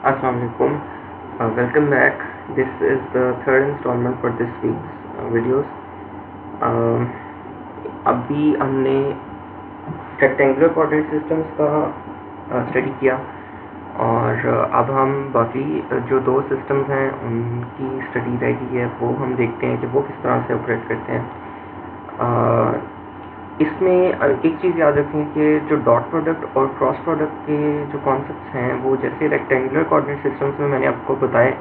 Assalamu alaikum. Welcome back. This is the third installment for this week's videos. अभी हमने rectangular coordinate systems का study किया और अब हम बाकी जो दो सिस्टम्स हैं उनकी स्टडी रह गई है, वो हम देखते हैं कि वो किस तरह से ऑपरेट करते हैं। इसमें एक चीज़ याद रखें कि जो डॉट प्रोडक्ट और क्रॉस प्रोडक्ट के जो कॉन्सेप्ट्स हैं वो जैसे रेक्टेंगुलर कोऑर्डिनेट सिस्टम्स में मैंने आपको बताया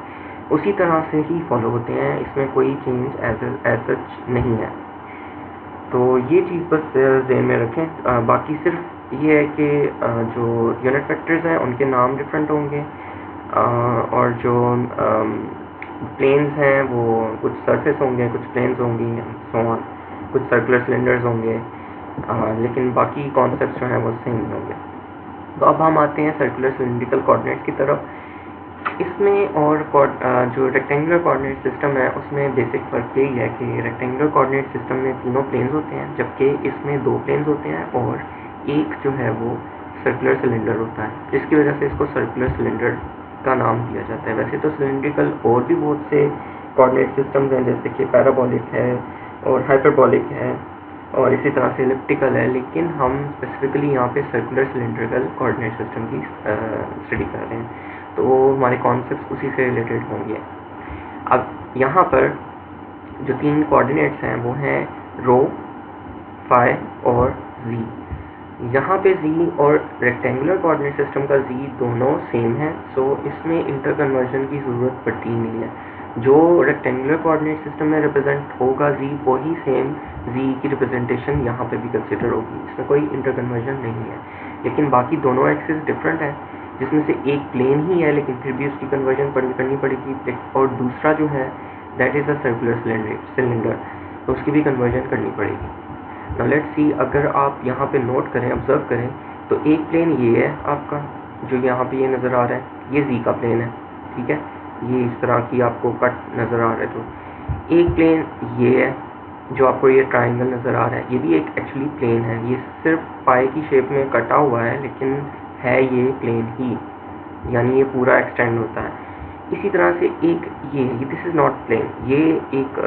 उसी तरह से ही फॉलो होते हैं, इसमें कोई चेंज एज सच नहीं है। तो ये चीज़ बस ध्यान में रखें। बाकी सिर्फ ये है कि जो यूनिट वेक्टर्स हैं उनके नाम डिफरेंट होंगे और जो प्लेन्स हैं वो कुछ सरफेस होंगे, कुछ प्लेन्स होंगी, सो ऑन, कुछ सर्कुलर सिलेंडर्स होंगे, लेकिन बाकी कॉन्सेप्ट्स जो हैं वो सेम ही होंगे। तो अब हम आते हैं सर्कुलर सिलिंड्रिकल कोऑर्डिनेट्स की तरफ। इसमें और जो रेक्टेंगुलर कोऑर्डिनेट सिस्टम है उसमें बेसिक फ़र्क यही है कि रेक्टेंगुलर कोऑर्डिनेट सिस्टम में तीनों प्लेन्स होते हैं, जबकि इसमें दो प्लेन्स होते हैं और एक जो है वो सर्कुलर सिलेंडर होता है, जिसकी वजह से इसको सर्कुलर सिलेंडर का नाम दिया जाता है। वैसे तो सिलिंड्रिकल और भी बहुत से कोऑर्डिनेट सिस्टम्स हैं, जैसे कि पैराबोलिक है और हाइपरबोलिक है और इसी तरह से एलिप्टिकल है, लेकिन हम स्पेसिफिकली यहाँ पे सर्कुलर सिलेंड्रिकल कोऑर्डिनेट सिस्टम की स्टडी कर रहे हैं, तो हमारे कॉन्सेप्ट्स उसी से रिलेटेड होंगे। अब यहाँ पर जो तीन कोऑर्डिनेट्स हैं वो हैं रो, फाई और जी। यहाँ पे जी और रेक्टेंगुलर कोऑर्डिनेट सिस्टम का जी दोनों सेम है, सो इसमें इंटरकन्वर्जन की ज़रूरत पड़ती नहीं है। जो रेक्टेंगुलर कोऑर्डिनेट सिस्टम में रिप्रेजेंट होगा जी, वही सेम जी की रिप्रेजेंटेशन यहाँ पे भी कंसिडर होगी, इसमें कोई इंटरकन्वर्जन नहीं है। लेकिन बाकी दोनों एक्सिस डिफरेंट है, जिसमें से एक प्लेन ही है लेकिन फिर भी उसकी कन्वर्जन करनी पड़ेगी, और दूसरा जो है that is a circular cylinder, तो उसकी भी कन्वर्जन करनी पड़ेगी। नाउ लेट्स सी, अगर आप यहाँ पे नोट करें, ऑब्जर्व करें, तो एक प्लेन ये है आपका, जो यहाँ पे ये नज़र आ रहा है, ये जी का प्लेन है, ठीक है, ये इस तरह की आपको कट नज़र आ रहा है। तो एक प्लेन ये है जो आपको ये ट्राइंगल नज़र आ रहा है, ये भी एक एक्चुअली प्लेन है, ये सिर्फ पाई की शेप में कटा हुआ है लेकिन है ये प्लेन ही, यानी ये पूरा एक्सटेंड होता है। इसी तरह से एक ये दिस इज़ नॉट प्लेन, ये एक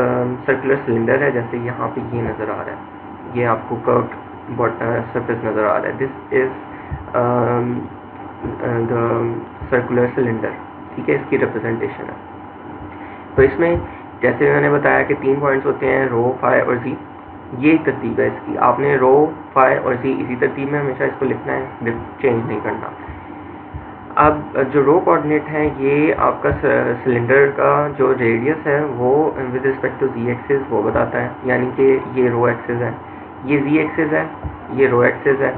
सर्कुलर सिलेंडर है, जैसे यहाँ पे ये नज़र आ रहा है, ये आपको कर्व्ड सरफेस नज़र आ रहा है, this is the circular cylinder, ठीक है, इसकी रिप्रेजेंटेशन है। तो इसमें जैसे मैंने बताया कि तीन पॉइंट्स होते हैं, रो, फाई और जी। ये एक तरतीब है इसकी, आपने रो, फाई और जी इसी तरतीब में हमेशा इसको लिखना है, चेंज नहीं करना। अब जो रो कोऑर्डिनेट है ये आपका सिलेंडर का जो रेडियस है वो with respect to z axis वो बताता है, यानी कि ये रो एक्सिस है, ये जी एक्सिस है, ये रो एक्सिस है,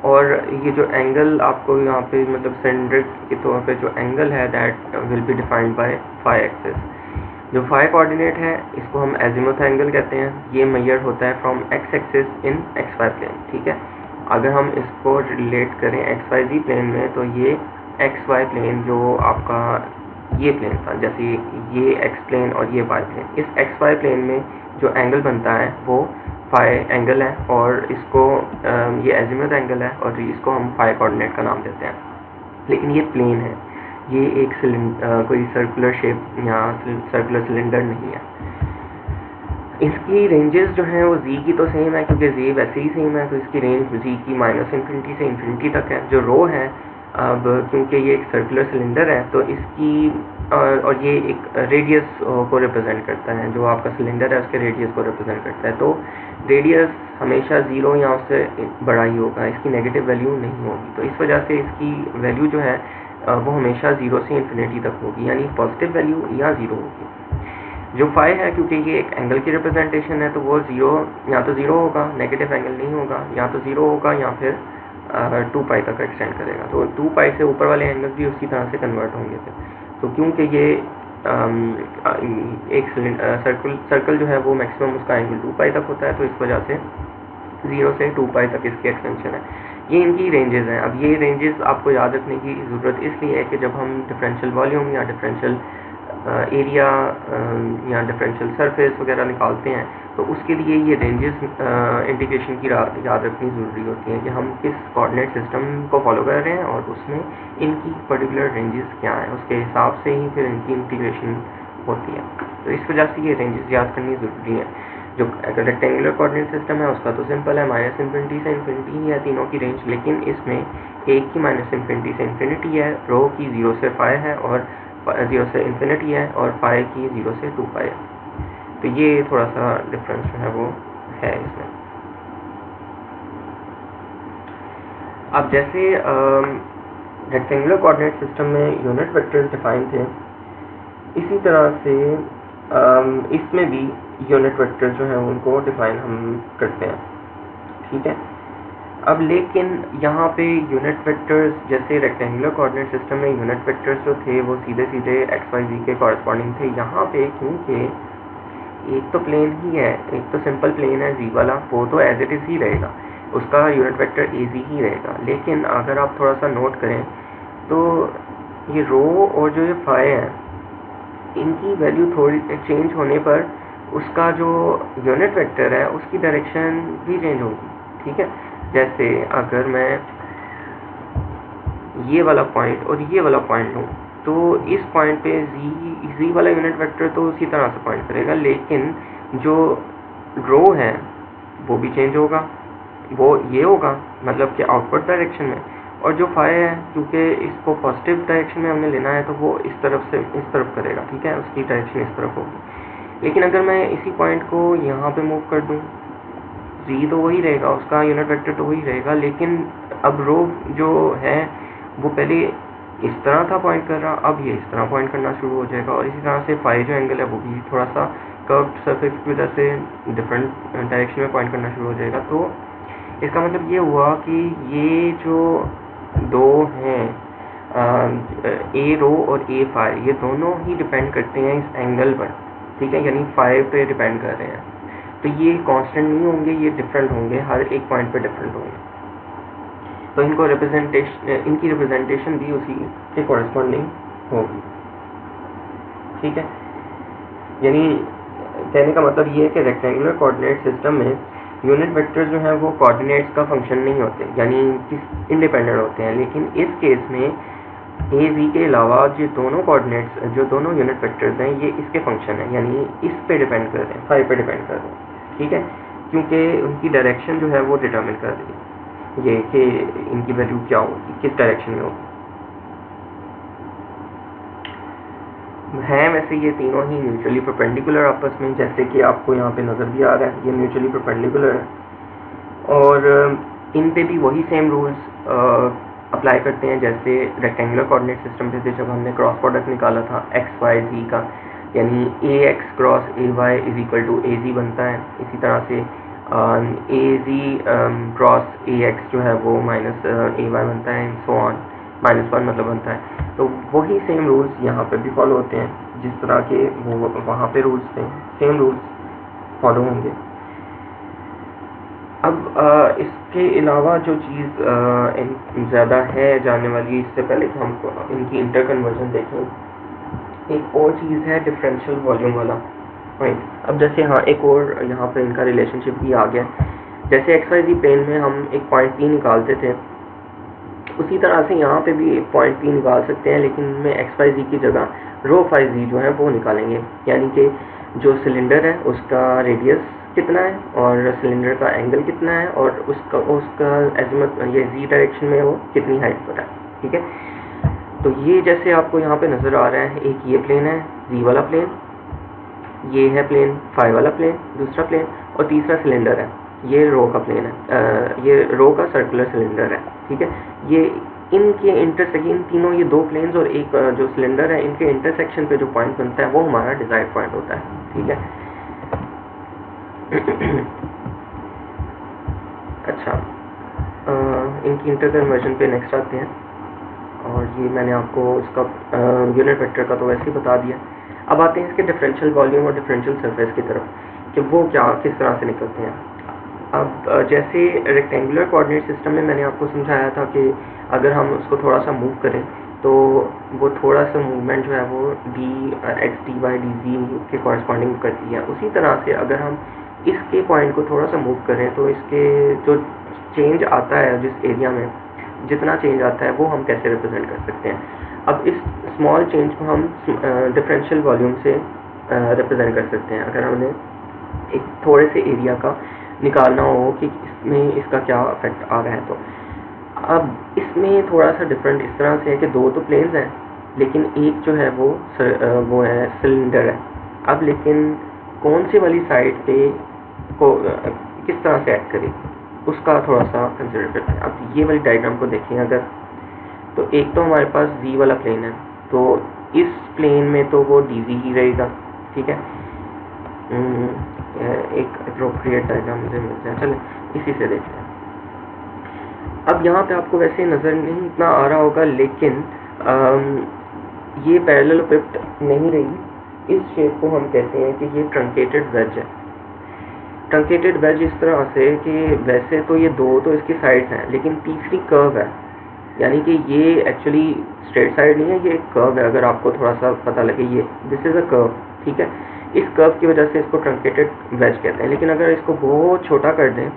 और ये जो एंगल आपको यहाँ पे मतलब सिलेंडर के तौर पे जो एंगल है that will be defined by phi axis. जो फाई कोऑर्डिनेट है इसको हम एजिमुथ एंगल कहते हैं, ये मेजर होता है from x axis in x y plane, ठीक है। अगर हम इसको रिलेट करें एक्स वाई जी प्लेन में, तो ये एक्स वाई प्लेन जो आपका ये प्लेन था, जैसे ये एक्स प्लेन और ये वाई प्लेन, इस एक्स वाई प्लेन में जो एंगल बनता है वो फाई एंगल है, और इसको ये एजिमुथ एंगल है और इसको हम फाई कोऑर्डिनेट का नाम देते हैं। लेकिन ये प्लेन है, ये एक कोई सर्कुलर शेप या सर्कुलर सिलेंडर नहीं है। इसकी रेंजेस जो हैं वो जी की तो सेम है, क्योंकि जी वैसे ही सेम है, तो इसकी रेंज जी की -∞ से इन्फिनिटी तक है। जो रो है, अब क्योंकि ये एक सर्कुलर सिलेंडर है तो इसकी और ये एक रेडियस को रिप्रेजेंट करता है, जो आपका सिलेंडर है उसके रेडियस को रिप्रेजेंट करता है, तो रेडियस हमेशा 0 या उससे बड़ा ही होगा, इसकी नेगेटिव वैल्यू नहीं होगी। तो इस वजह से इसकी वैल्यू जो है वो हमेशा 0 से इन्फिनिटी तक होगी, यानी पॉजिटिव वैल्यू या 0 होगी। जो फाई है, क्योंकि ये एक एंगल की रिप्रेजेंटेशन है, तो वो 0 या तो 0 होगा, नेगेटिव एंगल नहीं होगा, या तो 0 होगा या फिर 2 पाई तक एक्सटेंड करेगा। तो 2 पाई से ऊपर वाले एंगल्स भी उसी तरह से कन्वर्ट होंगे फिर। तो क्योंकि ये एक सर्कल जो है वो मैक्सिमम उसका एंगल 2 पाई तक होता है, तो इस वजह से 0 से 2 पाई तक इसकी एक्सटेंशन है। ये इनकी रेंजेस हैं। अब ये रेंजेस आपको याद रखने की ज़रूरत इसलिए है कि जब हम डिफरेंशियल वॉल्यूम या डिफरेंशियल एरिया या डिफरेंशियल सरफेस वगैरह निकालते हैं, तो उसके लिए ये रेंजेस इंटीग्रेशन की याद रखनी ज़रूरी होती है कि हम किस कोऑर्डिनेट सिस्टम को फॉलो कर रहे हैं और उसमें इनकी पर्टिकुलर रेंजेस क्या हैं, उसके हिसाब से ही फिर इनकी इंटीग्रेशन होती है। तो इस वजह से ये रेंजेस याद करनी ज़रूरी है। जो अगर रेक्टेंगुलर कोऑर्डिनेट सिस्टम है उसका तो सिंपल है, -∞ से इन्फिनिटी ही है तीनों की रेंज, लेकिन इसमें एक की -∞ से इन्फिनिटी है, रो की 0 से π है और 0 से इन्फिनिटी है, और पाई की 0 से 2π है। तो ये थोड़ा सा डिफरेंस जो है वो है इसमें। अब जैसे रेक्टेंगुलर कोऑर्डिनेट सिस्टम में यूनिट वेक्टर्स डिफाइन थे, इसी तरह से इसमें भी यूनिट वेक्टर्स जो हैं उनको डिफाइन हम करते हैं, ठीक है। अब लेकिन यहाँ पे यूनिट वेक्टर्स, जैसे रेक्टेंगुलर कोऑर्डिनेट सिस्टम में यूनिट वेक्टर्स जो थे वो सीधे सीधे एक्स वाई जी के कॉरस्पॉन्डिंग थे। यहाँ पे क्योंकि एक तो प्लेन ही है, एक तो सिंपल प्लेन है जी वाला, वो तो एज इट इज़ ही रहेगा, उसका यूनिट वेक्टर ए जी ही रहेगा। लेकिन अगर आप थोड़ा सा नोट करें तो ये रो और जो ये फाई है, इनकी वैल्यू थोड़ी चेंज होने पर उसका जो यूनिट वेक्टर है उसकी डायरेक्शन भी चेंज होगी, ठीक है। जैसे अगर मैं ये वाला पॉइंट और ये वाला पॉइंट लूँ, तो इस पॉइंट पे जी वाला यूनिट वेक्टर तो उसी तरह से पॉइंट करेगा, लेकिन जो रो है वो भी चेंज होगा, वो ये होगा मतलब कि आउटवर्ड डायरेक्शन में, और जो फाई है क्योंकि इसको पॉजिटिव डायरेक्शन में हमने लेना है तो वो इस तरफ से इस तरफ करेगा, ठीक है, उसकी डायरेक्शन इस तरफ होगी। लेकिन अगर मैं इसी पॉइंट को यहाँ पे मूव कर दूँ, जी तो वही रहेगा, उसका यूनिट वेक्टर तो वही रहेगा, लेकिन अब रो जो है वो पहले इस तरह था पॉइंट कर रहा, अब ये इस तरह पॉइंट करना शुरू हो जाएगा। और इसी तरह से फाई जो एंगल है वो भी थोड़ा सा कर्व्ड सरफेस की वजह से डिफरेंट डायरेक्शन में पॉइंट करना शुरू हो जाएगा। तो इसका मतलब ये हुआ कि ये जो दो हैं ए रो और ए फाई, ये दोनों ही डिपेंड करते हैं इस एंगल पर, ठीक है, यानी फाई पे डिपेंड कर रहे हैं। तो ये कांस्टेंट नहीं होंगे, ये डिफरेंट होंगे, हर एक पॉइंट पे डिफरेंट होंगे। तो इनको इनकी रिप्रेजेंटेशन भी उसी के कॉरेस्पॉन्डिंग होगी, ठीक है। यानी कहने का मतलब ये है कि रेक्टेंगुलर कोऑर्डिनेट सिस्टम में यूनिट वेक्टर्स जो हैं वो कोऑर्डिनेट्स का फंक्शन नहीं होते, यानी इंडिपेंडेंट होते हैं। लेकिन इस केस में ए जी के अलावा जो दोनों कोऑर्डिनेट्स, जो दोनों यूनिट वेक्टर्स हैं, ये इसके फंक्शन है, यानी इस पे डिपेंड कर रहे हैं, फाई पे डिपेंड कर रहे हैं, ठीक है, क्योंकि उनकी डायरेक्शन जो है वो डिटरमिन कर रही है ये कि इनकी वैल्यू क्या होगी, किस डायरेक्शन में होगी। हैं वैसे ये तीनों ही म्यूचुअली परपेंडिकुलर आपस में, जैसे कि आपको यहाँ पे नज़र भी आ रहा है, ये म्यूचुअली परपेंडिकुलर है। और इन पे भी वही सेम रूल्स अप्लाई करते हैं जैसे रेक्टेंगुलर कोऑर्डिनेट सिस्टम पे थे जब हमने क्रॉस प्रोडक्ट निकाला था एक्स वाई जी का, यानी A X cross A Y is equal to A Z बनता है। इसी तरह से ए जी क्रॉस ए एक्स जो है वो माइनस ए वाई बनता है, सो ऑन, -1 मतलब बनता है। तो वही सेम रूल्स यहाँ पे भी फॉलो होते हैं, जिस तरह के वो वहाँ पे रूल्स थे, सेम रूल्स फॉलो होंगे। अब इसके अलावा जो चीज़ ज़्यादा है जानने वाली, इससे पहले कि हम इनकी इंटर कन्वर्जन देखें, एक और चीज़ है डिफरेंशियल वॉल्यूम वाला पॉइंट। अब जैसे हाँ एक और यहाँ पे इनका रिलेशनशिप भी आ गया, जैसे एक्स वाई जी प्लेन में हम एक पॉइंट P निकालते थे, उसी तरह से यहाँ पे भी एक पॉइंट P निकाल सकते हैं, लेकिन इनमें एक्स वाई जी की जगह रो फाई जी जो है वो निकालेंगे। यानी कि जो सिलेंडर है उसका रेडियस कितना है और सिलेंडर का एंगल कितना है और उसका एजिमुथ ये जी डायरेक्शन में वो कितनी हाइट पर है, ठीक है। तो ये जैसे आपको यहाँ पे नज़र आ रहा है, एक ये प्लेन है जी वाला प्लेन, ये है प्लेन फाई वाला प्लेन दूसरा प्लेन, और तीसरा सिलेंडर है, ये रो का प्लेन है, ये रो का सर्कुलर सिलेंडर है, ठीक है। ये इनके इंटरसेक्शन, इन तीनों ये दो प्लेन्स और एक जो सिलेंडर है, इनके इंटरसेक्शन पे जो पॉइंट बनता है वो हमारा डिजायर्ड पॉइंट होता है, ठीक है। अच्छा, इनकी इंटर कन्वर्जन पे नेक्स्ट आते हैं, और ये मैंने आपको इसका यूनिट वेक्टर का तो वैसे ही बता दिया। अब आते हैं इसके डिफरेंशियल वॉल्यूम और डिफरेंशियल सरफेस की तरफ कि वो क्या किस तरह से निकलते हैं। अब जैसे रेक्टेंगुलर कोऑर्डिनेट सिस्टम में मैंने आपको समझाया था कि अगर हम उसको थोड़ा सा मूव करें तो वो थोड़ा सा मूवमेंट जो है वो D x D by D G के कॉरस्पॉन्डिंग करती है। उसी तरह से अगर हम इसके पॉइंट को थोड़ा सा मूव करें तो इसके जो चेंज आता है जिस एरिया में, जितना चेंज आता है वो हम कैसे रिप्रेजेंट कर सकते हैं। अब इस स्मॉल चेंज को हम डिफरेंशियल वॉल्यूम से रिप्रेजेंट कर सकते हैं। अगर हमने एक थोड़े से एरिया का निकालना हो कि इसमें इसका क्या इफेक्ट आ रहा है, तो अब इसमें थोड़ा सा डिफरेंट इस तरह से है कि दो तो प्लेन्स हैं, लेकिन एक जो है वो है सिलेंडर है। अब लेकिन कौन सी वाली साइड पे को किस तरह से एक्ट करेगी उसका थोड़ा सा कंसिडर करते हैं। अब ये वाली डायग्राम को देखें अगर, तो एक तो हमारे पास जी वाला प्लेन है, तो इस प्लेन में तो वो डी जी ही रहेगा, ठीक है। एक अप्रोप्रिएट डायग्राम मुझे मिल जाए, चले इसी से देखते हैं। अब यहाँ पे आपको वैसे नज़र नहीं इतना आ रहा होगा, लेकिन ये पैरेललोपिप्ड नहीं रही। इस शेप को हम कहते हैं कि ये ट्रंकेटेड वेज है। ट्रंकेटेड वेज इस तरह से कि वैसे तो ये दो तो इसकी साइड्स हैं, लेकिन तीसरी कर्व है, यानी कि ये एक्चुअली स्ट्रेट साइड नहीं है, ये एक कर्व है। अगर आपको थोड़ा सा पता लगे, ये दिस इज़ अ कर्व, ठीक है। इस कर्व की वजह से इसको ट्रंकेटेड वेज कहते हैं। लेकिन अगर इसको बहुत छोटा कर दें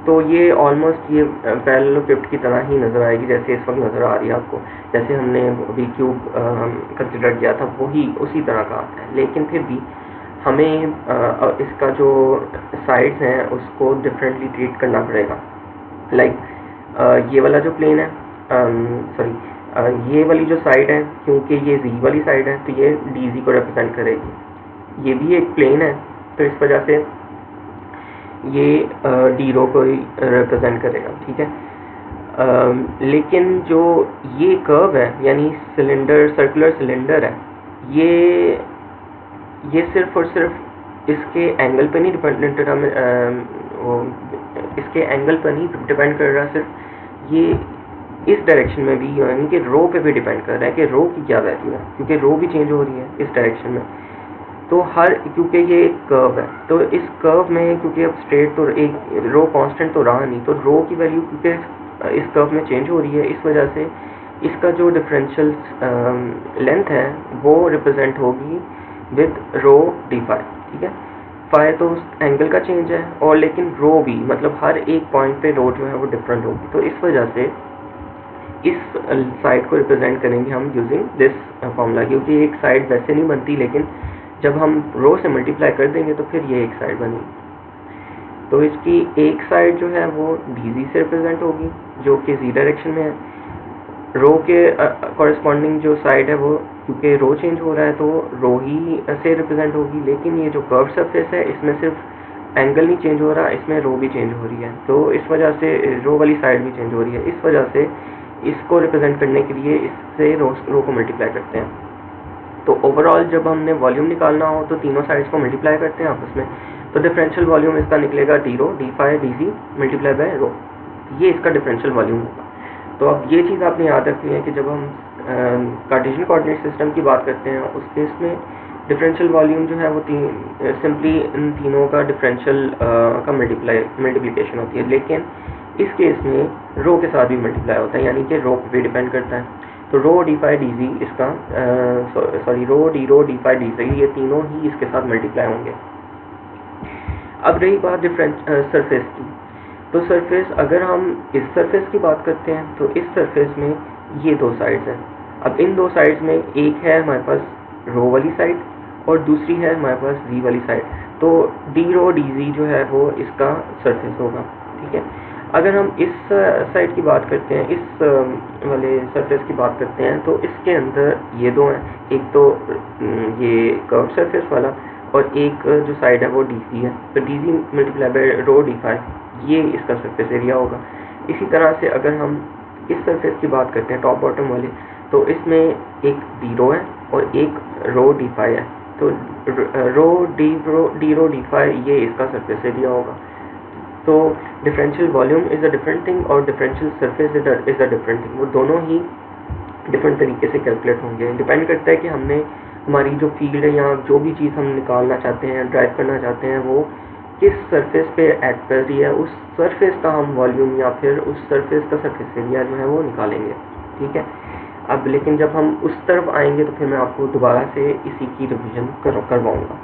तो ये ऑलमोस्ट ये पैरेललोपिप्ड की तरह ही नज़र आएगी, जैसे इस वक्त नज़र आ रही है आपको। जैसे हमने अभी क्यूब कंसिडर किया था वही उसी तरह का आता है, लेकिन फिर भी हमें इसका जो साइड्स हैं उसको डिफरेंटली ट्रीट करना पड़ेगा। लाइक ये वाला जो प्लेन है, ये वाली जो साइड है, क्योंकि ये जी वाली साइड है तो ये डी जी को रिप्रेजेंट करेगी। ये भी एक प्लेन है तो इस वजह से ये डी रो को रिप्रेजेंट करेगा, ठीक है। लेकिन जो ये कर्व है, यानी सिलेंडर, सर्कुलर सिलेंडर है, ये सिर्फ और सिर्फ इसके एंगल पर नहीं इसके एंगल पर नहीं डिपेंड कर रहा, सिर्फ ये इस डायरेक्शन में भी, यानी कि रो पे भी डिपेंड कर रहा है कि रो की क्या वैल्यू है, क्योंकि रो भी चेंज हो रही है इस डायरेक्शन में। तो क्योंकि ये एक कर्व है, तो इस कर्व में क्योंकि अब स्ट्रेट तो एक रो कांस्टेंट तो रहा नहीं, तो रो की वैल्यू क्योंकि इस कर्व में चेंज हो रही है, इस वजह से इसका जो डिफरेंशियल लेंथ है वो रिप्रेजेंट होगी विद रो डी फाई, ठीक है। फाई तो एंगल का चेंज है, और लेकिन रो भी, मतलब हर एक पॉइंट पे रो जो है वो डिफरेंट होगी। तो इस वजह से इस साइड को रिप्रेजेंट करेंगे हम यूजिंग दिस फॉर्मूला, क्योंकि एक साइड वैसे नहीं बनती, लेकिन जब हम रो से मल्टीप्लाई कर देंगे तो फिर ये एक साइड बनेगी। तो इसकी एक साइड जो है वो डी जी से रिप्रेजेंट होगी, जो कि जी डायरेक्शन में है। रो के कॉरेस्पॉन्डिंग जो साइड है वो, क्योंकि रो चेंज हो रहा है तो रो ही से रिप्रेजेंट होगी। लेकिन ये जो कर्व सरफेस है इसमें सिर्फ एंगल नहीं चेंज हो रहा, इसमें रो भी चेंज हो रही है, तो इस वजह से रो वाली साइड भी चेंज हो रही है। इस वजह से इसको रिप्रेजेंट करने के लिए इससे रो को मल्टीप्लाई करते हैं। तो ओवरऑल जब हमने वॉल्यूम निकालना हो तो तीनों साइड्स को मल्टीप्लाई करते हैं आपस में, तो डिफरेंशियल वॉल्यूम इसका निकलेगा D rho D phi D ji multiply by rho, ये इसका डिफरेंशियल वॉल्यूम होगा। तो अब ये चीज़ आपने याद रखनी है कि जब हम कार्टेशियन कोऑर्डिनेट सिस्टम की बात करते हैं उस केस में डिफरेंशियल वॉल्यूम जो है वो सिंपली इन तीनों का डिफरेंशियल का मल्टीप्लिकेशन होती है। लेकिन इस केस में रो के साथ भी मल्टीप्लाई होता है, यानी कि रो पे भी डिपेंड करता है। तो रो डी फाई डी जी इसका रो डी फाई डी जी, ये तीनों ही इसके साथ मल्टीप्लाई होंगे। अब रही बात सरफेस की, तो सरफेस अगर हम इस सरफेस की बात करते हैं तो इस सरफेस में ये दो साइड्स हैं। अब इन दो साइड्स में एक है हमारे पास रो वाली साइड और दूसरी है हमारे पास जी वाली साइड, तो डी रो डी जी जो है वो इसका सरफेस होगा, ठीक है। अगर हम इस साइड की बात करते हैं, इस वाले सरफेस की बात करते हैं, तो इसके अंदर ये दो हैं, एक तो ये कर्व सरफेस वाला और एक जो साइड है वो डी सी है। तो d ji multiply by rho D phi, ये इसका सरफेस एरिया होगा। इसी तरह से अगर हम इस सरफेस की बात करते हैं टॉप बॉटम वाले, तो इसमें एक डी रो है और एक रो डी फाई है, तो डी रो डी फाई ये इसका सरफेस एरिया होगा। तो differential volume is a different thing और differential surface is a different thing, वो दोनों ही डिफरेंट तरीके से कैलकुलेट होंगे। डिपेंड करता है कि हमने हमारी जो फील्ड है या जो भी चीज़ हम निकालना चाहते हैं, ड्राइव करना चाहते हैं, वो किस सरफेस पे एक्ट कर रही है, उस सरफेस का हम वॉल्यूम या फिर उस सरफेस का सरफेस एरिया जो है वो निकालेंगे, ठीक है। अब लेकिन जब हम उस तरफ आएंगे तो फिर मैं आपको दोबारा से इसी की रिवीजन करवाऊँगा।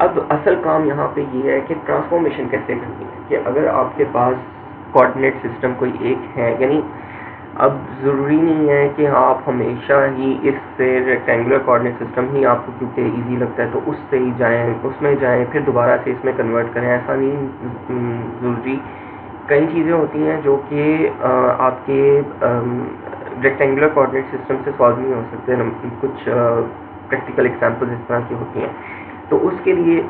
अब असल काम यहाँ पे ये है कि ट्रांसफॉर्मेशन कैसे करनी है, कि अगर आपके पास कोऑर्डिनेट सिस्टम कोई एक है, यानी अब ज़रूरी नहीं है कि आप हमेशा ही इससे रेक्टेंगुलर कोऑर्डिनेट सिस्टम ही आपको क्योंकि इजी लगता है तो उससे ही जाएं, उसमें जाएं, फिर दोबारा से इसमें कन्वर्ट करें, ऐसा नहीं ज़रूरी। कई चीज़ें होती हैं जो कि आपके रेक्टेंगुलर कोऑर्डिनेट सिस्टम से सॉल्व नहीं हो सकते, कुछ प्रैक्टिकल एग्जांपल्स इस तरह की होती हैं। तो उसके लिए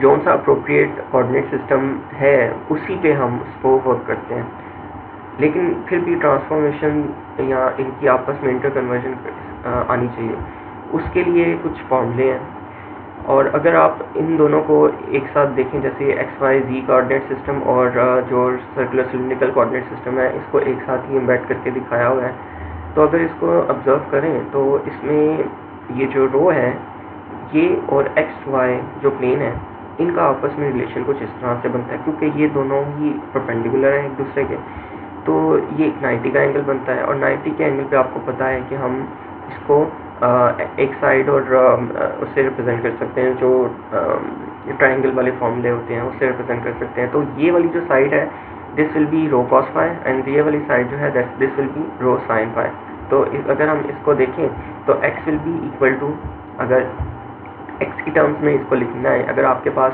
जो सा अप्रोप्रिएट कोऑर्डिनेट सिस्टम है उसी पे हम उसको वर्क करते हैं, लेकिन फिर भी ट्रांसफॉर्मेशन या इनकी आपस में इंटर कन्वर्जन आनी चाहिए। उसके लिए कुछ फॉर्मूले हैं, और अगर आप इन दोनों को एक साथ देखें, जैसे एक्स वाई जी कोऑर्डिनेट सिस्टम और जो सर्कुलर सिलिंड्रिकल कोऑर्डिनेट सिस्टम है, इसको एक साथ ही एम्बेड करके दिखाया हुआ है। तो अगर इसको ऑब्जर्व करें तो इसमें ये जो रो है ये और एक्स वाई जो प्लेन है इनका आपस में रिलेशन कुछ इस तरह से बनता है, क्योंकि ये दोनों ही परपेंडिकुलर हैं एक दूसरे के, तो ये एक 90 का एंगल बनता है। और 90 के एंगल पे आपको पता है कि हम इसको एक साइड और उससे रिप्रेजेंट कर सकते हैं, जो ट्रायंगल वाले फॉर्मूले होते हैं उससे रिप्रेजेंट कर सकते हैं। तो ये वाली जो साइड है this will be rho cos phi, and ये वाली साइड जो है this will be rho sine phi. तो अगर हम इसको देखें तो x will be equal to, अगर x की टर्म्स में इसको लिखना है, अगर आपके पास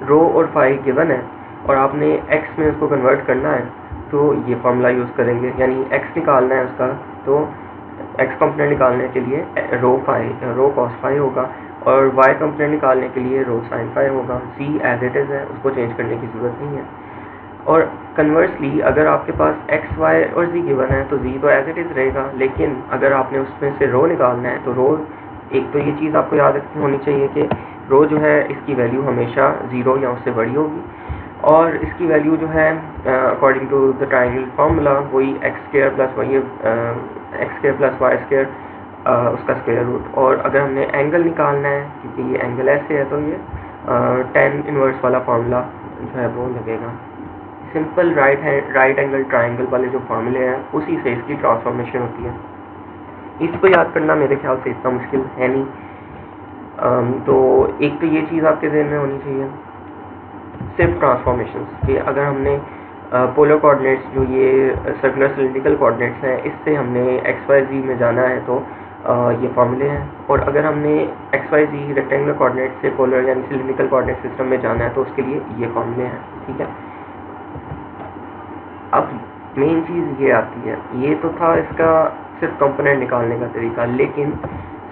रो और फाई गिवन है और आपने x में उसको कन्वर्ट करना है तो ये फार्मूला यूज़ करेंगे, यानी x निकालना है उसका, तो x कंपोनेंट निकालने के लिए रो कॉस फाई होगा, और y कंपोनेंट निकालने के लिए रो साइन फाई होगा। c एज इट इज़ है, उसको चेंज करने की ज़रूरत नहीं है। और कन्वर्सली अगर आपके पास x, y और z गिवन है तो z तो एज इट इज़ रहेगा, लेकिन अगर आपने उसमें से रो निकालना है तो रो, एक तो ये चीज़ आपको याद होनी चाहिए कि रो जो है इसकी वैल्यू हमेशा 0 या उससे बड़ी होगी, और इसकी वैल्यू जो है according to the triangle formula वही x square plus y square उसका स्क्वायर रूट। और अगर हमने एंगल निकालना है, क्योंकि ये एंगल ऐसे है, तो ये tan इनवर्स वाला फार्मूला जो है वो लगेगा। सिंपल राइट एंगल ट्रायंगल वाले जो फार्मूले हैं उसी से इसकी ट्रांसफॉर्मेशन होती है। इसको याद करना मेरे ख्याल से इतना मुश्किल है नहीं। तो एक तो ये चीज़ आपके जहन में होनी चाहिए, सिर्फ ट्रांसफॉर्मेशन कि अगर हमने पोलर कोऑर्डिनेट्स जो ये सर्कुलर सिलिंड्रिकल कोऑर्डिनेट्स हैं इससे हमने एक्स वाई जी में जाना है तो ये फार्मूले हैं, और अगर हमने एक्स वाई जी रेक्टेंगुलर कोऑर्डिनेट से पोलर यानी सिलिंड्रिकल कोऑर्डिनेट सिस्टम में जाना है तो उसके लिए ये फार्मूले हैं, ठीक है। अब मेन चीज़ ये आती है, ये तो था इसका सिर्फ कंपोनेंट निकालने का तरीका, लेकिन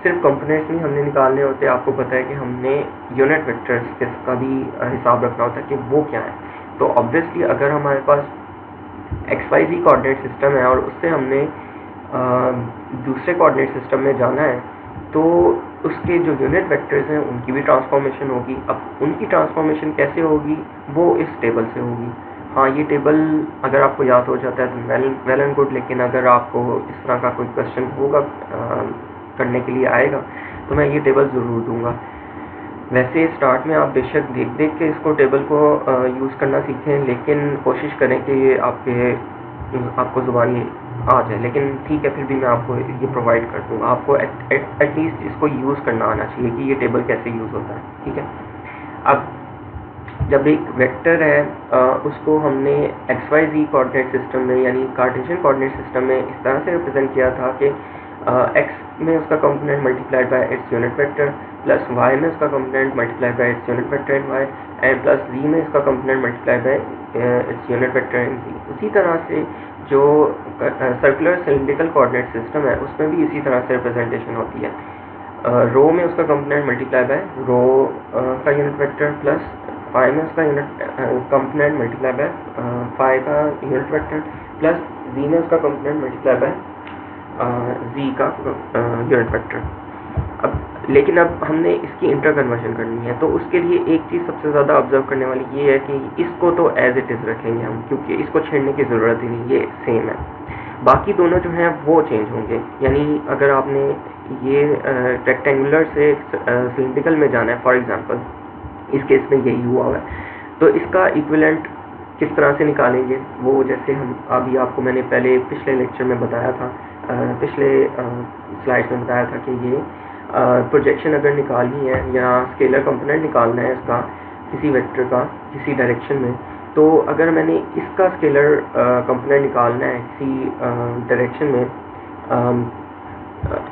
सिर्फ कंपोनेंट्स नहीं हमने निकालने होते, आपको पता है कि हमने यूनिट वेक्टर्स का भी हिसाब रखना होता है कि वो क्या है। तो ऑब्वियसली अगर हमारे पास एक्स वाई जी कोऑर्डिनेट सिस्टम है और उससे हमने दूसरे कोऑर्डिनेट सिस्टम में जाना है तो उसके जो यूनिट वेक्टर्स हैं उनकी भी ट्रांसफॉर्मेशन होगी। अब उनकी ट्रांसफॉर्मेशन कैसे होगी वो इस टेबल से होगी। हाँ, ये टेबल अगर आपको याद हो जाता है तो वेल एंड गुड, लेकिन अगर आपको इस तरह का कोई क्वेश्चन होगा करने के लिए आएगा तो मैं ये टेबल ज़रूर दूंगा। वैसे स्टार्ट में आप बेशक देख देख के इसको टेबल को यूज़ करना सीखें, लेकिन कोशिश करें कि ये आपको ज़ुबानी आ जाए, लेकिन ठीक है फिर भी मैं आपको ये प्रोवाइड कर दूँगा। आपको एटलीस्ट इसको यूज़ करना आना चाहिए कि ये टेबल कैसे यूज़ होता है, ठीक है। अब जब एक वेक्टर है उसको हमने एक्स वाई जी कोऑर्डिनेट सिस्टम में यानी कार्टेशियन कोऑर्डिनेट सिस्टम में इस तरह से रिप्रेजेंट किया था कि एक्स में उसका component multiplied by its unit vector, plus Y में उसका component multiplied by its unit vector in Y, and plus जी में इसका component multiplied by its unit vector in Z. उसी तरह से जो सर्कुलर सिलिंड्रिकल कोऑर्डिनेट सिस्टम है उसमें भी इसी तरह से रिप्रेजेंटेशन होती है। रो में उसका कंपोनेंट मल्टीप्लाई बाय रो का यूनिट वेक्टर, प्लस फाई में उसका unit component multiply by phi का यूनिट वेक्टर, प्लस जी में उसका कंपोनेंट मल्टीप्लाई बाय जी का यूनिट वेक्टर। अब लेकिन अब हमने इसकी इंटर कन्वर्जन करनी है, तो उसके लिए एक चीज़ सबसे ज़्यादा ऑब्जर्व करने वाली ये है कि इसको तो एज इट इज़ रखेंगे हम, क्योंकि इसको छेड़ने की ज़रूरत ही नहीं, ये सेम है। बाकी दोनों जो हैं वो चेंज होंगे, यानी अगर आपने ये रेक्टेंगुलर से सिलिंड्रिकल में जाना है फॉर एग्जांपल, इस केस में यही हुआ है, तो इसका इक्विवेलेंट किस तरह से निकालेंगे वो, जैसे हम अभी आपको मैंने पहले पिछले लेक्चर में बताया था, पिछले स्लाइड्स में बताया था कि ये प्रोजेक्शन अगर निकालनी है या स्केलर कंपोनेंट निकालना है इसका किसी वेक्टर का किसी डायरेक्शन में, तो अगर मैंने इसका स्केलर कंपोनेंट निकालना है किसी डायरेक्शन में,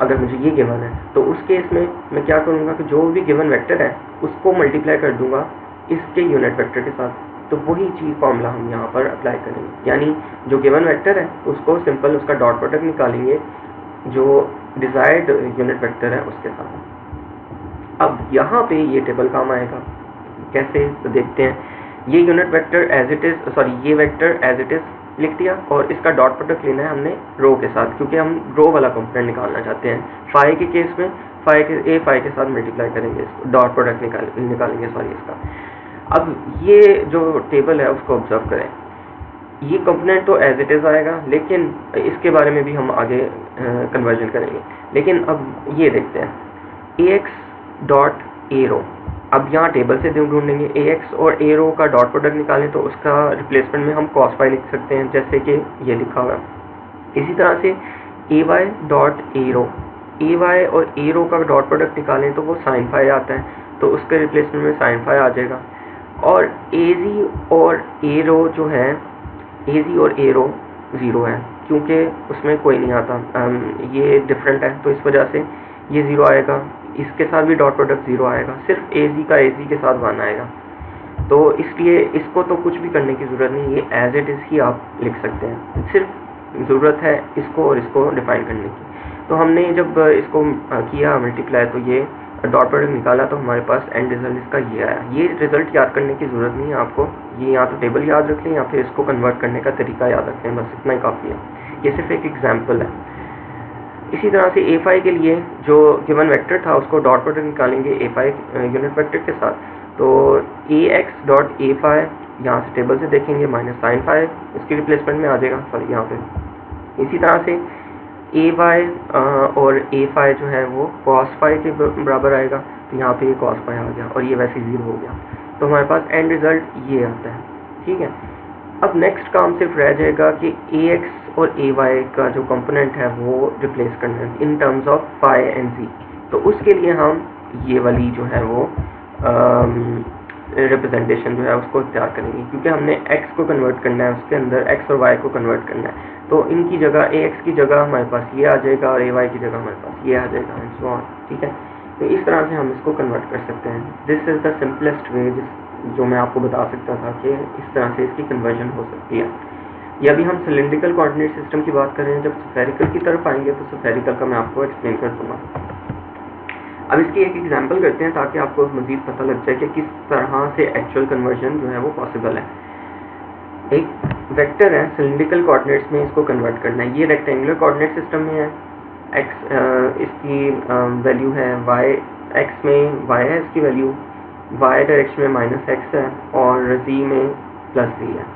अगर मुझे ये गिवन है तो उस केस में मैं क्या करूँगा कि जो भी गिवन वेक्टर है उसको मल्टीप्लाई कर दूंगा इसके यूनिट वेक्टर के साथ। तो वही चीज़ फॉर्मूला हम यहाँ पर अप्लाई करेंगे, यानी जो गिवन वेक्टर है उसको सिंपल उसका डॉट प्रोडक्ट निकालेंगे जो डिजायर्ड यूनिट वेक्टर है उसके साथ। अब यहाँ पे ये टेबल काम आएगा, कैसे तो देखते हैं। ये unit vector as it is, sorry ये वेक्टर एज इट इज़ लिख दिया और इसका डॉट प्रोडक्ट लेना है हमने रो के साथ, क्योंकि हम रो वाला कंपोनेंट निकालना चाहते हैं। फाई के केस में फाई के साथ मल्टीप्लाई करेंगे, इसको डॉट प्रोडक्ट निकालेंगे सॉरी इसका। अब ये जो टेबल है उसको ऑब्जर्व करें, ये कंपोनेंट तो एज इट इज़ आएगा, लेकिन इसके बारे में भी हम आगे कन्वर्जन करेंगे। लेकिन अब ये देखते हैं ax डॉट ए रो। अब यहाँ टेबल से ढूंढेंगे ax और ए रो का डॉट प्रोडक्ट निकालें तो उसका रिप्लेसमेंट में हम cos फाई लिख सकते हैं, जैसे कि ये लिखा हुआ है। इसी तरह से ay डॉट ए रो, ay और ए रो का डॉट प्रोडक्ट निकालें तो वो sin फाई आता है, तो उसके रिप्लेसमेंट में sin फाई आ जाएगा। और az और ए रो जो है, az और ए रो ज़ीरो है क्योंकि उसमें कोई नहीं आता, ये डिफरेंट है तो इस वजह से ये ज़ीरो आएगा। इसके साथ भी डॉट प्रोडक्ट ज़ीरो आएगा, सिर्फ az का az के साथ 1 आएगा। तो इसलिए इसको तो कुछ भी करने की ज़रूरत नहीं, ये एज इट इज़ ही आप लिख सकते हैं, सिर्फ ज़रूरत है इसको और इसको डिफाइन करने की। तो हमने जब इसको किया मल्टीप्लाई तो ये डॉट प्रोडक्ट निकाला तो हमारे पास एंड रिजल्ट इसका ये आया। ये रिजल्ट याद करने की ज़रूरत नहीं है आपको, ये या तो टेबल याद रख लें या फिर इसको कन्वर्ट करने का तरीका याद रख लें, बस इतना ही काफ़ी है। ये सिर्फ एक एग्जाम्पल है। इसी तरह से ए फाई के लिए जो गिवन वेक्टर था उसको डॉट प्रोडक्ट निकालेंगे ए फाई यूनिट वेक्टर के साथ। तो A X dot A phi यहाँ से टेबल से देखेंगे माइनस साइन फाई इसकी रिप्लेसमेंट में आ जाएगा, सॉरी यहाँ पे। इसी तरह से ए वाई और ए फाई जो है वो कॉस फाई के बराबर आएगा, तो यहाँ पे ये कॉस फाई आ गया और ये वैसे ज़ीरो हो गया। तो हमारे पास एंड रिजल्ट ये आता है, ठीक है। अब नेक्स्ट काम सिर्फ रह जाएगा कि ए एक्स और ए वाई का जो कंपोनेंट है वो रिप्लेस करना है in terms of phi and Z. तो उसके लिए हम ये वाली जो है वो रिप्रेजेंटेशन जो है उसको इख्तियार करेंगे, क्योंकि हमने x को कन्वर्ट करना है, उसके अंदर x और y को कन्वर्ट करना है। तो इनकी जगह ax की जगह हमारे पास ये आ जाएगा और ay की जगह हमारे पास ये आ जाएगा एंड सो ऑन, ठीक है। तो इस तरह से हम इसको कन्वर्ट कर सकते हैं। This is the simplest way जो मैं आपको बता सकता था कि इस तरह से इसकी कन्वर्जन हो सकती है। या भी हम सिलेंड्रिकल कोऑर्डिनेट सिस्टम की बात कर रहे हैं, जब स्फेरिकल की तरफ आएंगे तो स्फेरिकल का मैं आपको एक्सप्लेन कर दूँगा। अब इसकी एक एग्जांपल करते हैं ताकि आपको मज़ीद पता लग जाए कि किस तरह से एक्चुअल कन्वर्जन जो है वो पॉसिबल है। एक वेक्टर है, सिलेंड्रिकल कोऑर्डिनेट्स में इसको कन्वर्ट करना है। ये रेक्टेंगुलर कोऑर्डिनेट सिस्टम में है, इसकी वैल्यू है y, x में y है इसकी वैल्यू, y डायरेक्शन में -x है और z में +z है।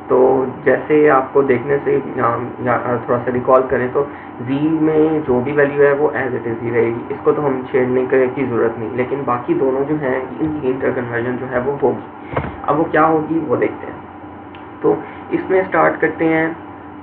तो जैसे आपको देखने से यहाँ थोड़ा सा रिकॉल करें तो z में जो भी वैल्यू है वो एज इट इज़ ही रहेगी, इसको तो हम छेड़ने की ज़रूरत नहीं। लेकिन बाकी दोनों जो हैं इनकी इंटर कन्वर्जन जो है वो होगी। अब वो क्या होगी वो देखते हैं। तो इसमें स्टार्ट करते हैं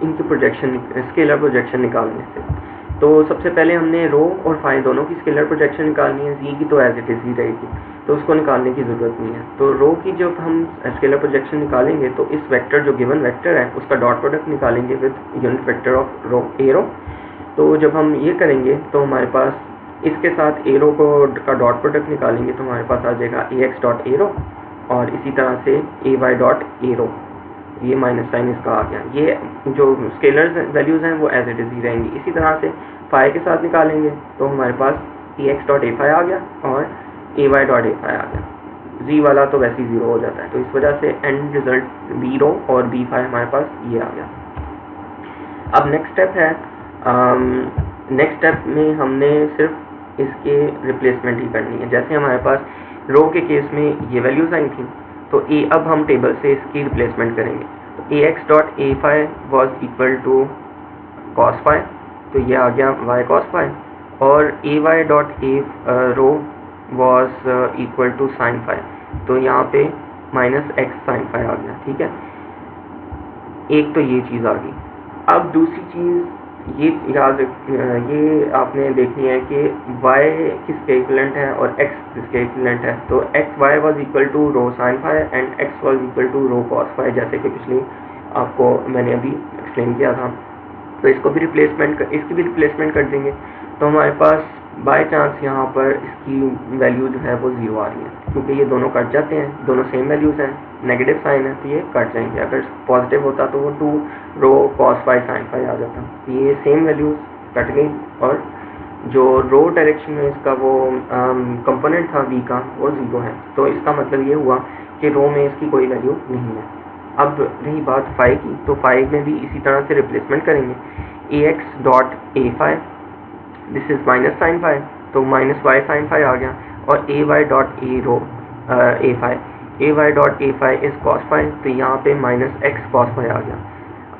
इनकी प्रोजेक्शन, स्केलर प्रोजेक्शन निकालने से। तो सबसे पहले हमने रो और फाई दोनों की स्केलर प्रोजेक्शन निकालनी है। जी की तो एज इट इज़ ही रहेगी, तो उसको निकालने की ज़रूरत नहीं है। तो रो की जब हम स्केलर प्रोजेक्शन निकालेंगे तो इस वेक्टर जो गिवन वेक्टर है उसका डॉट प्रोडक्ट निकालेंगे विद यूनिट वेक्टर ऑफ रो ए रो। तो जब हम ये करेंगे तो हमारे पास इसके साथ ए रो का डॉट प्रोडक्ट निकालेंगे तो हमारे पास आ जाएगा ए एक्स डॉट ए रो, और इसी तरह से ए वाई डॉट ए रो, ये माइनस साइन इसका आ गया। ये जो स्केलर्स वैल्यूज़ हैं वो एज इट इज़ ही रहेंगी। इसी तरह से फाई के साथ निकालेंगे तो हमारे पास ए एक्स डॉट ए फाई आ गया और A Y dot A phi आ गया। जी वाला तो वैसे ही ज़ीरो हो जाता है, तो इस वजह से एंड रिजल्ट बी रो और बी फाई हमारे पास ये आ गया। अब नेक्स्ट स्टेप है, नेक्स्ट स्टेप में हमने सिर्फ इसके रिप्लेसमेंट ही करनी है। जैसे हमारे पास रो के केस में ये वैल्यूज़ आई थी तो अब हम टेबल से इसकी रिप्लेसमेंट करेंगे। तो A X dot A phi was equal to cos phi, तो ये आ गया वाई कॉस फाई, और A Y dot A rho was equal to sine phi, तो यहाँ पे माइनस एक्स साइन फाई आ गया, ठीक है। एक तो ये चीज़ आ गई। अब दूसरी चीज़ ये याद ये आपने देखनी है कि y किसके इक्वलेंट है और x किसके इक्वलेंट है। तो x y was equal to rho sine phi and x was equal to rho cos phi, जैसे कि पिछली आपको मैंने अभी एक्सप्लेन किया था। तो इसकी भी रिप्लेसमेंट कर देंगे। तो हमारे पास बाय चांस यहाँ पर इसकी वैल्यू जो है वो 0 आ रही है, क्योंकि ये दोनों कट जाते हैं, दोनों सेम वैल्यूज़ हैं, नेगेटिव साइन है तो ये कट जाएंगे। अगर पॉजिटिव होता तो वो 2 rho cos phi sine phi आ जाता। तो ये सेम वैल्यूज़ कट गई और जो रो डायरेक्शन में इसका वो कंपोनेंट था v का वो 0 है। तो इसका मतलब ये हुआ कि रो में इसकी कोई वैल्यू नहीं है। अब रही बात फाई की, तो फाई में भी इसी तरह से रिप्लेसमेंट करेंगे। ax dot A phi, this is minus sine phi, तो माइनस वाई साइन फाई आ गया। और A Y dot A rho A phi, A Y dot A phi is cos phi, तो यहाँ पे माइनस एक्स कॉस फाई आ गया।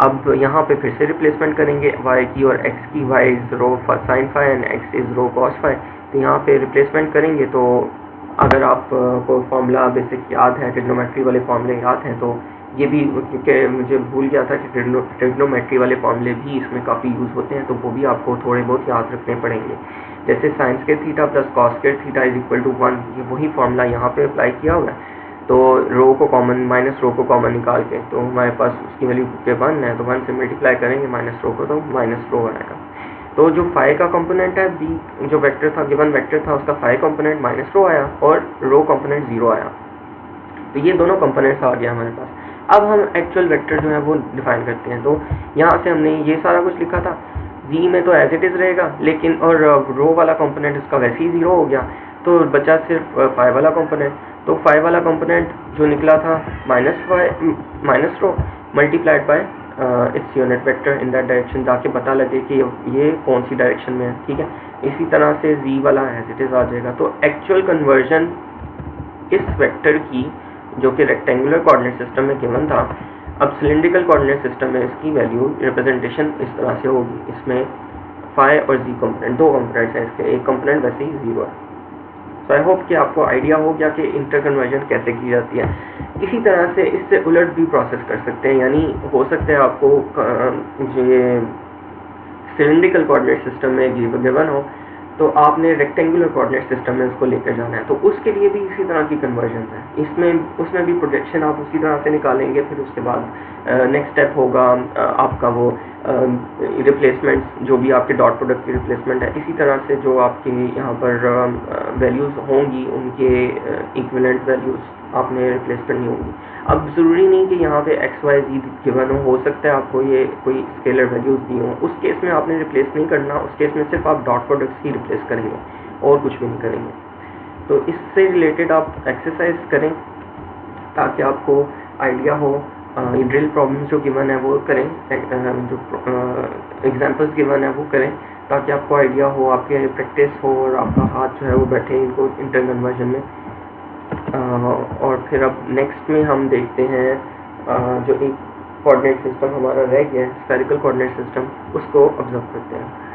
अब यहाँ पे फिर से रिप्लेसमेंट करेंगे y की और x की, y is rho sine phi and x is rho cos phi. तो यहाँ पे रिप्लेसमेंट करेंगे तो अगर आप को फॉर्मूला बेसिक याद है, ट्रिग्नोमेट्री वाले फॉर्मूले याद हैं, तो ये भी, क्योंकि मुझे भूल गया था कि ट्रिग्नोमेट्री वाले फॉर्मूले भी इसमें काफ़ी यूज़ होते हैं, तो वो भी आपको थोड़े बहुत याद रखने पड़ेंगे। जैसे sine square theta plus cos square theta is equal to 1, ये वही फॉर्मूला यहाँ पे अप्लाई किया हुआ है। तो रो को कॉमन, माइनस रो को कॉमन निकाल के, तो हमारे पास उसकी वैल्यू के 1 है, तो 1 से मल्टीप्लाई करेंगे माइनस रो को, तो माइनस रो आएगा। तो जो फाई का कंपोनेंट है बी, जो वेक्टर था, गिवन वेक्टर था, उसका फाई कंपोनेंट माइनस रो आया और रो कंपोनेंट 0 आया। तो ये दोनों कंपोनेंट्स आ गया हमारे पास। अब हम एक्चुअल वेक्टर जो है वो डिफाइन करते हैं। तो यहाँ से हमने ये सारा कुछ लिखा था, v में तो एज इट इज़ रहेगा, लेकिन और रो वाला कंपोनेंट इसका वैसे ही 0 हो गया, तो बचा सिर्फ फाई वाला कंपोनेंट। तो फाई वाला कंपोनेंट जो निकला था minus rho multiplied by its unit vector in that direction, ताकि पता लगे कि ये कौन सी डायरेक्शन में है, ठीक है। इसी तरह से z वाला एज इट इज़ आ जाएगा। तो एक्चुअल कन्वर्जन इस वेक्टर की, जो कि रेक्टेंगुलर कोऑर्डिनेट सिस्टम में गिवन था, अब सिलिंड्रिकल कोऑर्डिनेट सिस्टम में इसकी वैल्यू रिप्रेजेंटेशन इस तरह से होगी। इसमें फाई और जी कंपोनेंट, दो कंपोनेंट्स हैं इसके, एक कंपोनेंट वैसे ही 0 है। तो आई होप कि आपको आइडिया हो गया कि इंटर कन्वर्जन कैसे की जाती है। इसी तरह से इससे उलट भी प्रोसेस कर सकते हैं, यानी हो सकता है आपको ये सिलिंड्रिकल कोऑर्डिनेट सिस्टम में गिवन हो, तो आपने रेक्टेंगुलर कोऑर्डिनेट सिस्टम में उसको लेकर जाना है, तो उसके लिए भी इसी तरह की कन्वर्जन है। उसमें भी प्रोजेक्शन आप उसी तरह से निकालेंगे। फिर उसके बाद नेक्स्ट स्टेप होगा आपका वो रिप्लेसमेंट, जो भी आपके डॉट प्रोडक्ट की रिप्लेसमेंट है। इसी तरह से जो आपकी यहाँ पर वैल्यूज़ होंगी, उनके इक्विवेलेंट वैल्यूज़ आपने रिप्लेस करनी होंगी। अब ज़रूरी नहीं कि यहाँ पे एक्स वाई जी गिवन हो सकता है आपको ये कोई स्केलर वैल्यूज़ दी हों, उस केस में आपने रिप्लेस नहीं करना। उस केस में सिर्फ आप डॉट प्रोडक्ट्स ही रिप्लेस करेंगे और कुछ भी नहीं करेंगे। तो इससे रिलेटेड आप एक्सरसाइज करें ताकि आपको आइडिया हो। ये ड्रिल प्रॉब्लम्स जो गिवन है वो करें, जो एग्जांपल्स गिवन है वो करें, ताकि आपको आइडिया हो, आपके प्रैक्टिस हो और आपका हाथ जो है वो बैठे इनको इंटर कन्वर्जन में। और फिर अब नेक्स्ट में हम देखते हैं जो एक कोऑर्डिनेट सिस्टम हमारा रह गया है, स्फेरिकल कोऑर्डिनेट सिस्टम, उसको ऑब्जर्व करते हैं।